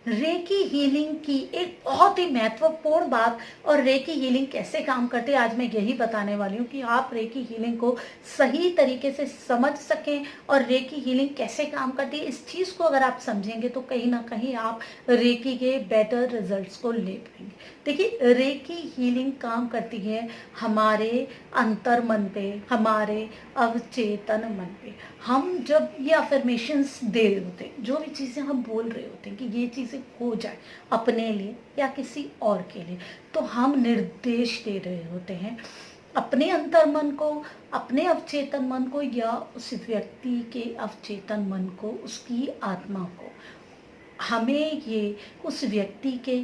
Recce healing की एक बहुत ही महत्वपूर्ण बात, और रेकी हीलिंग कैसे काम करती है आज मैं यही बताने वाली हूँ कि आप रेकी हीलिंग को सही तरीके से समझ सकें। और रेकी हीलिंग कैसे काम करती है इस चीज़ को अगर आप समझेंगे तो कहीं ना कहीं आप रेकी के बेटर रिजल्ट्स को ले पाएंगे। देखिए, रेकी हीलिंग काम करती है हमारे अंतर मन पे, हमारे अवचेतन मन पे। हम जब ये अफर्मेशंस दे रहे होते हैं, जो भी चीज़ें हम बोल रहे होते हैं कि ये चीज़ें हो जाए अपने लिए या किसी और के लिए, तो हम निर्देश दे रहे होते हैं अपने अंतर मन को, अपने अवचेतन मन को, या उस व्यक्ति के अवचेतन मन को, उसकी आत्मा को। हमें ये उस व्यक्ति के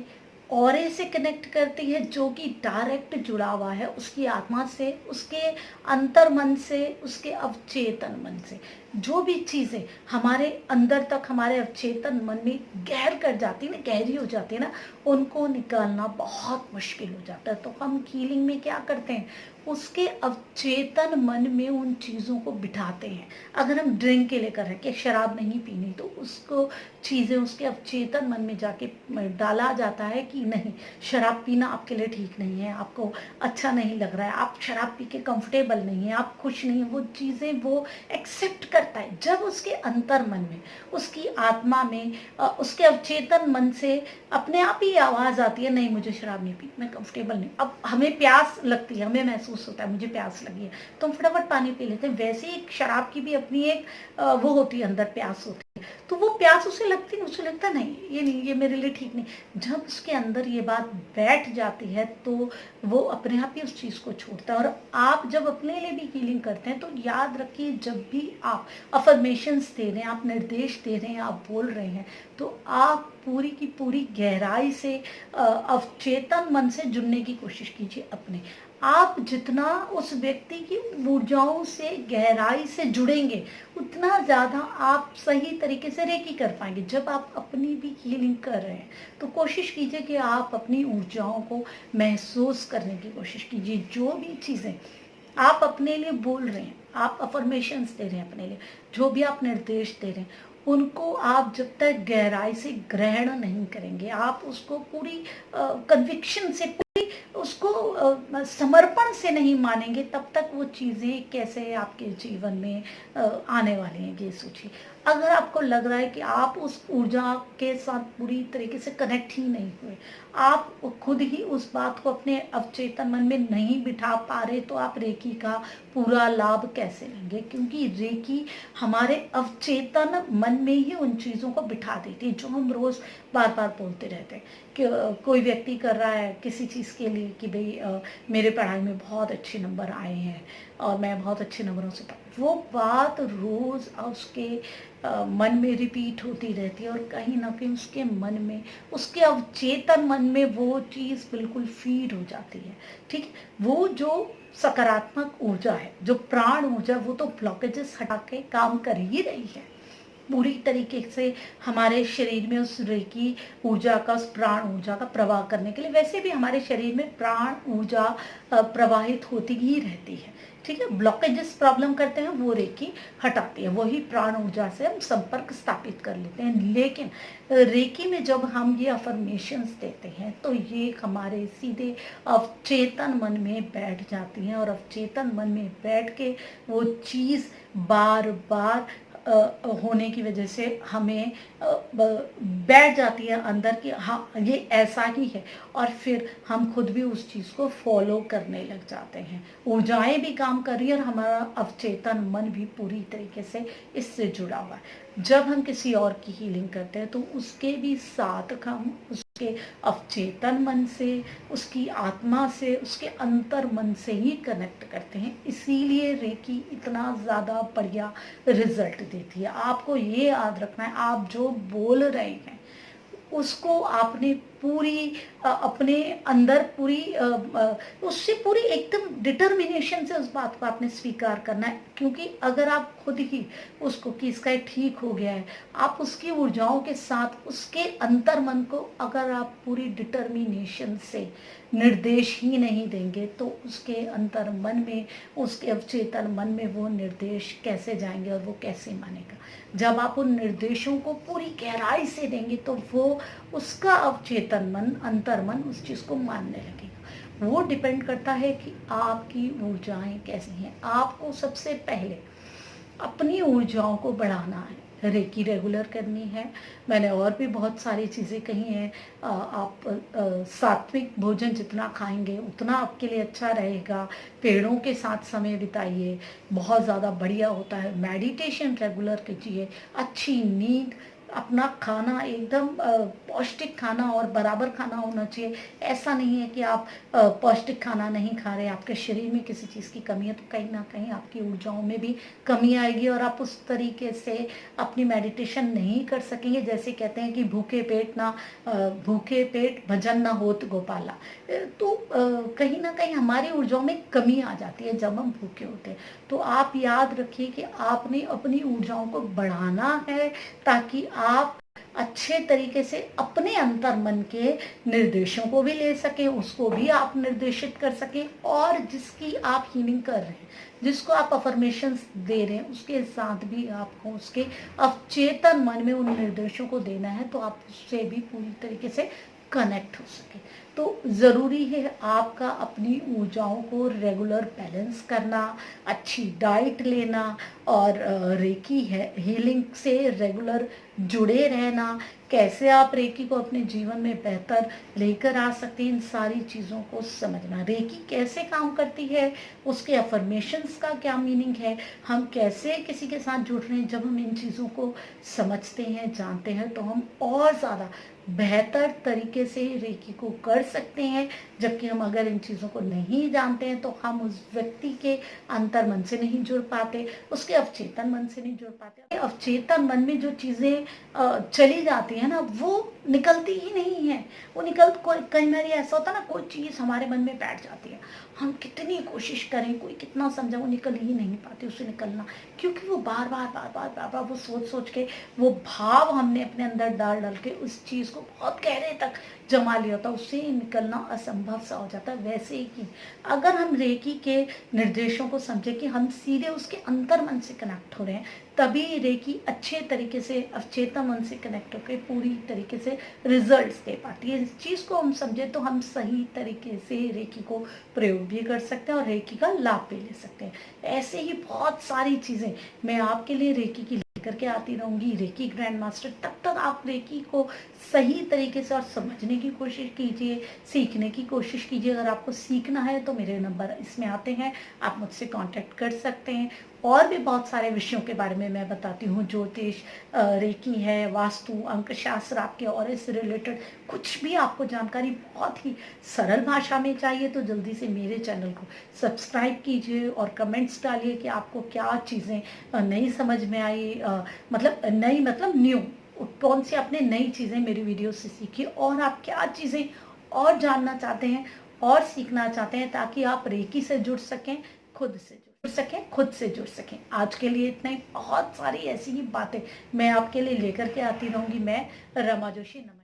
ऑरे से कनेक्ट करती है जो कि डायरेक्ट जुड़ा हुआ है उसकी आत्मा से, उसके अंतर मन से, उसके अवचेतन मन से। जो भी चीज़ें हमारे अंदर तक, हमारे अवचेतन मन में गहर कर जाती है ना, गहरी हो जाती है ना, उनको निकालना बहुत मुश्किल हो जाता है। तो हम हीलिंग में क्या करते हैं, उसके अवचेतन मन में उन चीज़ों को बिठाते हैं। अगर हम ड्रिंक के लिए कर रहे हैं कि शराब नहीं पीनी, तो उसको चीज़ें उसके अवचेतन मन में जाके डाला जाता है कि नहीं, शराब पीना आपके लिए ठीक नहीं है, आपको अच्छा नहीं लग रहा है, आप शराब पी के कंफर्टेबल नहीं है, आप खुश नहीं है। वो चीज़ें वो एक्सेप्ट करता है जब उसके अंतर मन में, उसकी आत्मा में, उसके अवचेतन मन से अपने आप ही आवाज़ आती है, नहीं मुझे शराब नहीं पी, मैं कंफर्टेबल नहीं। अब हमें प्यास लगती है, हमें महसूस होता है मुझे प्यास लगी है, तो हम फटाफट पानी पी लेते हैं। वैसे ही शराब की भी अपनी एक वो होती है, अंदर प्यास होती है, तो वो प्यास उसे लगती है, उसे लगता नहीं ये नहीं, ये मेरे लिए ठीक नहीं। जब उसके अंदर ये बात बैठ जाती है तो वो अपने आप ही उस चीज़ को छोड़ता है। और आप जब अपने लिए भी हीलिंग करते हैं तो याद रखिए, जब भी आप अफर्मेशंस दे रहे हैं, आप निर्देश दे रहे हैं, आप बोल रहे हैं, तो आप पूरी की पूरी गहराई से अवचेतन मन से जुड़ने की कोशिश कीजिए अपने। आप जितना उस व्यक्ति की ऊर्जाओं से गहराई से जुड़ेंगे, उतना ज़्यादा आप सही तरीके से रेकी कर पाएंगे। जब आप अपनी भी हीलिंग कर रहे हैं तो कोशिश कीजिए कि आप अपनी ऊर्जाओं को महसूस करने की कोशिश कीजिए। जो भी चीज़ें आप अपने लिए बोल रहे हैं, आप अफर्मेशंस दे रहे हैं अपने लिए, जो भी आप निर्देश दे रहे हैं, उनको आप जब तक गहराई से ग्रहण नहीं करेंगे, आप उसको पूरी कन्विक्शन से, उसको समर्पण से नहीं मानेंगे, तब तक वो चीज़ें कैसे आपके जीवन में आने वाली हैं ये सोचिए। अगर आपको लग रहा है कि आप उस ऊर्जा के साथ पूरी तरीके से कनेक्ट ही नहीं हुए, आप खुद ही उस बात को अपने अवचेतन मन में नहीं बिठा पा रहे, तो आप रेकी का पूरा लाभ कैसे लेंगे? क्योंकि रेकी हमारे अवचेतन मन में ही उन चीज़ों को बिठा देती है जो हम रोज़ बार बार बोलते रहते हैं। कि कोई व्यक्ति कर रहा है किसी चीज़ के लिए कि भाई मेरे पढ़ाई में बहुत अच्छे नंबर आए हैं और मैं बहुत अच्छे नंबरों से वो बात रोज़ उसके मन में रिपीट होती रहती है, और कहीं ना कहीं उसके मन में, उसके अवचेतन मन में वो चीज़ बिल्कुल फीड हो जाती है। ठीक है, वो जो सकारात्मक ऊर्जा है, जो प्राण ऊर्जा, वो तो ब्लॉकेजेस हटा के काम कर ही रही है पूरी तरीके से हमारे शरीर में उस रेकी ऊर्जा का, उस प्राण ऊर्जा का प्रवाह करने के लिए। वैसे भी हमारे शरीर में प्राण ऊर्जा प्रवाहित होती ही रहती है। ठीक है, ब्लॉकेजेस प्रॉब्लम करते हैं वो रेकी हटाती है, वही प्राण ऊर्जा से हम संपर्क स्थापित कर लेते हैं। लेकिन रेकी में जब हम ये अफर्मेशंस देते हैं तो ये हमारे सीधे अवचेतन मन में बैठ जाती हैं, और अवचेतन मन में बैठ के वो चीज़ बार बार होने की वजह से हमें बैठ जाती है अंदर कि हाँ ये ऐसा ही है, और फिर हम खुद भी उस चीज़ को फॉलो करने लग जाते हैं। ऊर्जाएं भी काम कर रही है और हमारा अवचेतन मन भी पूरी तरीके से इससे जुड़ा हुआ है। जब हम किसी और की हीलिंग करते हैं तो उसके भी साथ हम उसके अवचेतन मन से, उसकी आत्मा से, उसके अंतर मन से ही कनेक्ट करते हैं। इसीलिए रेकी इतना ज़्यादा बढ़िया रिजल्ट देती है। आपको ये याद रखना है, आप जो बोल रहे हैं उसको आपने पूरी अपने अंदर पूरी उससे पूरी एकदम डिटर्मिनेशन से उस बात को आपने स्वीकार करना है, क्योंकि अगर आप खुद ही उसको कि इसका ये ठीक हो गया है, आप उसकी ऊर्जाओं के साथ उसके अंतर्मन को अगर आप पूरी डिटर्मिनेशन से निर्देश ही नहीं देंगे, तो उसके अंतर्मन में, उसके अवचेतन मन में वो निर्देश कैसे जाएंगे और वो कैसे मानेगा। जब आप उन निर्देशों को पूरी गहराई से देंगे तो वो उसका अवचेतन मन, अंतर्मन उस चीज़ को मानने लगेगा। वो डिपेंड करता है कि आपकी ऊर्जाएं कैसी हैं। आपको सबसे पहले अपनी ऊर्जाओं को बढ़ाना है, रेकी रेगुलर करनी है। मैंने और भी बहुत सारी चीज़ें कही हैं। आप सात्विक भोजन जितना खाएंगे उतना आपके लिए अच्छा रहेगा। पेड़ों के साथ समय बिताइए, बहुत ज़्यादा बढ़िया होता है। मेडिटेशन रेगुलर कीजिए, अच्छी नींद, अपना खाना एकदम पौष्टिक खाना और बराबर खाना होना चाहिए। ऐसा नहीं है कि आप पौष्टिक खाना नहीं खा रहे, आपके शरीर में किसी चीज़ की कमी है, तो कहीं ना कहीं आपकी ऊर्जाओं में भी कमी आएगी और आप उस तरीके से अपनी मेडिटेशन नहीं कर सकेंगे। जैसे कहते हैं कि भूखे पेट भजन ना होत गोपाला। तो कहीं ना कहीं हमारी ऊर्जाओं में कमी आ जाती है जब हम भूखे होते हैं। तो आप याद रखिए कि आपने अपनी ऊर्जाओं को बढ़ाना है, ताकि आप अच्छे तरीके से अपने अंतर्मन के निर्देशों को भी ले सकें, उसको भी आप निर्देशित कर सकें, और जिसकी आप हीलिंग कर रहे हैं, जिसको आप अफर्मेशंस दे रहे हैं, उसके साथ भी आपको उसके अवचेतन मन में उन निर्देशों को देना है, तो आप उससे भी पूरी तरीके से कनेक्ट हो सके। तो ज़रूरी है आपका अपनी ऊर्जाओं को रेगुलर बैलेंस करना, अच्छी डाइट लेना, और रेकी है हीलिंग से रेगुलर जुड़े रहना। कैसे आप रेकी को अपने जीवन में बेहतर लेकर आ सकते हैं, इन सारी चीज़ों को समझना। रेकी कैसे काम करती है, उसके अफर्मेशंस का क्या मीनिंग है, हम कैसे किसी के साथ जुड़ रहे हैं, जब हम इन चीज़ों को समझते हैं, जानते हैं, तो हम और ज़्यादा बेहतर तरीके से रेकी को कर सकते हैं। जबकि हम अगर इन चीज़ों को नहीं जानते हैं तो हम उस व्यक्ति के अंतर्मन से नहीं जुड़ पाते, उसके अवचेतन मन से नहीं जुड़ पाते। अवचेतन मन में जो चीज़ें चली जाती है ना, वो निकलती ही नहीं है। वो कई बार ऐसा होता है ना, कोई चीज़ हमारे मन में बैठ जाती है, हम कितनी कोशिश करें, कोई कितना समझा, वो निकल ही नहीं पाती उससे निकलना, क्योंकि वो बार बार बार बार बार बार वो सोच सोच के, वो भाव हमने अपने अंदर डाल डाल के उस चीज़ को बहुत गहरे तक जमा लिया होता है, उससे निकलना असंभव सा हो जाता है। वैसे ही अगर हम रेकी के निर्देशों को समझे कि हम सीधे उसके अंतर मन से कनेक्ट हो रहे हैं, तभी रेकी अच्छे तरीके से अवचेतन मन से कनेक्ट होकर पूरी तरीके से रिजल्ट्स दे पाती है। इस चीज़ को हम समझे तो हम सही तरीके से रेकी को प्रयोग भी कर सकते हैं और रेकी का लाभ भी ले सकते हैं। ऐसे ही बहुत सारी चीज़ें मैं आपके लिए रेकी की करके आती रहूंगी, रेकी ग्रैंड मास्टर। तब तक आप रेकी को सही तरीके से और समझने की कोशिश कीजिए, सीखने की कोशिश कीजिए। अगर आपको सीखना है तो मेरे नंबर इसमें आते हैं, आप मुझसे कांटेक्ट कर सकते हैं। और भी बहुत सारे विषयों के बारे में मैं बताती हूँ, ज्योतिष, रेकी है, वास्तु, अंक शास्त्र, आपके और इससे रिलेटेड कुछ भी आपको जानकारी बहुत ही सरल भाषा में चाहिए तो जल्दी से मेरे चैनल को सब्सक्राइब कीजिए और कमेंट्स डालिए कि आपको क्या चीज़ें नहीं समझ में आई, मतलब नई मतलब न्यू, कौन सी आपने नई चीज़ें मेरी वीडियो से सीखी, और आप क्या चीज़ें और जानना चाहते हैं और सीखना चाहते हैं, ताकि आप रेकी से जुड़ सकें, खुद से जुड़ सकें। आज के लिए इतना ही। बहुत सारी ऐसी ही बातें मैं आपके लिए लेकर के आती रहूंगी। मैं रमा जोशी। नमस्कार।